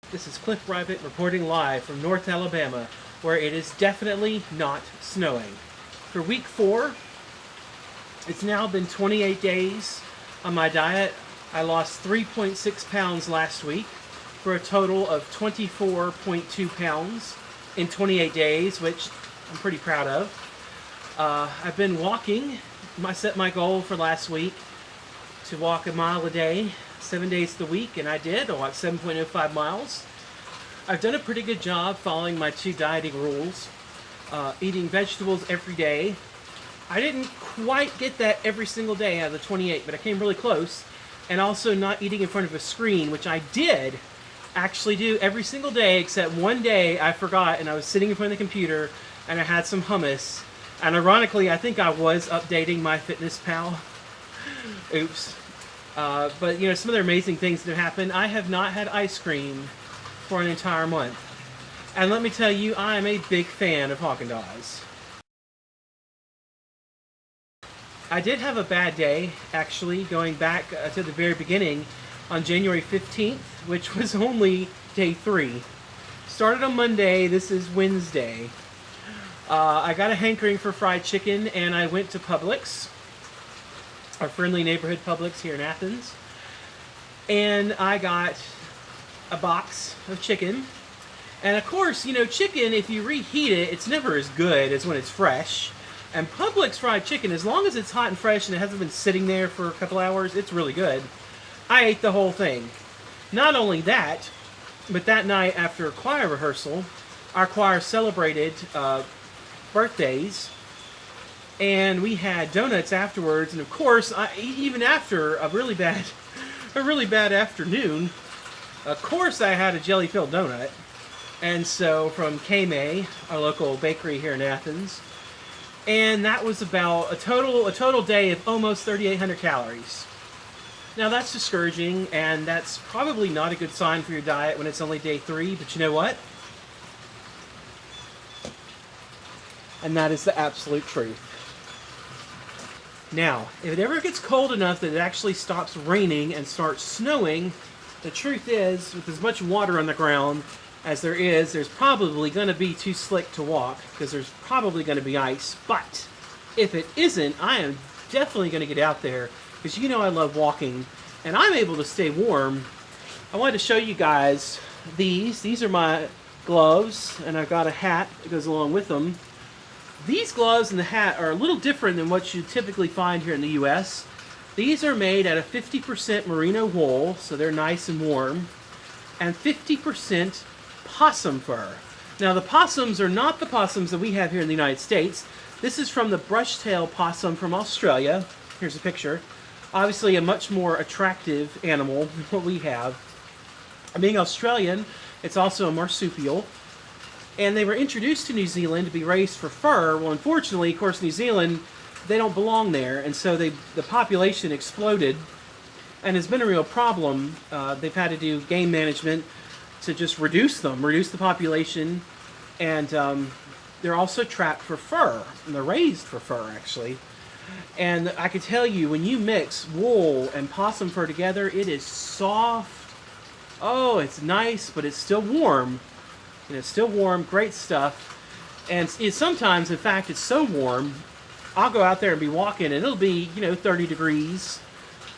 This is Cliff Rabbit reporting live from North Alabama, where it is definitely not snowing. For week 4, it's now been 28 days on my diet. I lost 3.6 pounds last week for a total of 24.2 pounds in 28 days, which I'm pretty proud of. I've been walking. I set my goal for last week to walk a mile a day, 7 days of the week, and I did. I walked 7.05 miles. I've done a pretty good job following my 2 dieting rules. Eating vegetables every day. I didn't quite get that every single day out of the 28, but I came really close. And also not eating in front of a screen, which I did actually do every single day, except one day I forgot and I was sitting in front of the computer and I had some hummus. And ironically, I think I was updating MyFitnessPal. Oops. But, you know, some other amazing things that have happened. I have not had ice cream for an entire month. And let me tell you, I am a big fan of Haagen-Dazs. I did have a bad day, actually, going back to the very beginning on January 15th, which was only day 3. Started on Monday, this is Wednesday. I got a hankering for fried chicken, and I went to Publix, our friendly neighborhood Publix here in Athens, and I got a box of chicken. And of course, you know, chicken, if you reheat it, it's never as good as when it's fresh. And Publix fried chicken, as long as it's hot and fresh and it hasn't been sitting there for a couple hours, it's really good. I ate the whole thing. Not only that, but that night after choir rehearsal, our choir celebrated birthdays, and we had donuts afterwards. And of course, even after a really bad afternoon, of course I had a jelly-filled donut. And so from K-May, our local bakery here in Athens, and that was about a total day of almost 3,800 calories. Now that's discouraging, and that's probably not a good sign for your diet when it's only day 3, but you know what? And that is the absolute truth. Now, if it ever gets cold enough that it actually stops raining and starts snowing, the truth is, with as much water on the ground as there is, there's probably going to be too slick to walk, because there's probably going to be ice. But if it isn't, I am definitely going to get out there, because you know I love walking, and I'm able to stay warm. I wanted to show you guys these. These are my gloves, and I've got a hat that goes along with them. These gloves and the hat are a little different than what you typically find here in the U.S. These are made out of 50% merino wool, so they're nice and warm, and 50% possum fur. Now, the possums are not the possums that we have here in the United States. This is from the brush-tailed possum from Australia. Here's a picture. Obviously, a much more attractive animal than what we have. Being Australian, it's also a marsupial. And they were introduced to New Zealand to be raised for fur. Well, unfortunately, of course, New Zealand, they don't belong there. And so the population exploded. And it's been a real problem. They've had to do game management to just reduce the population, and they're also trapped for fur, and they're raised for fur, actually. And I can tell you, when you mix wool and possum fur together, it is soft. Oh, it's nice, but it's still warm. And it's still warm, great stuff. And sometimes, in fact, it's so warm, I'll go out there and be walking, and it'll be, you know, 30 degrees,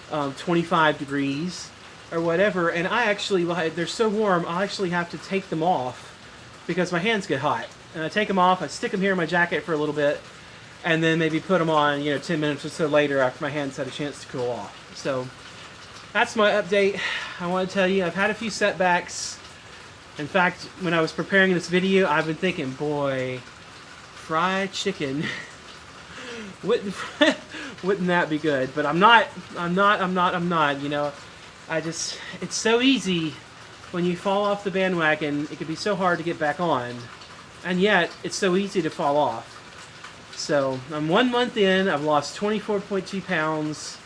25 degrees, or whatever, and I actually, they're so warm, I'll actually have to take them off because my hands get hot. And I take them off, I stick them here in my jacket for a little bit, and then maybe put them on, you know, 10 minutes or so later after my hands had a chance to cool off. So that's my update. I want to tell you, I've had a few setbacks. In fact, when I was preparing this video, I've been thinking, boy, fried chicken, wouldn't that be good? But I'm not, you know. It's so easy when you fall off the bandwagon. It can be so hard to get back on, and yet it's so easy to fall off. So I'm 1 month in, I've lost 24.2 pounds,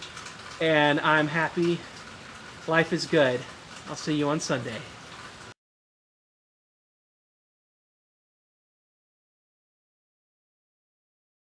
and I'm happy. Life is good. I'll see you on Sunday.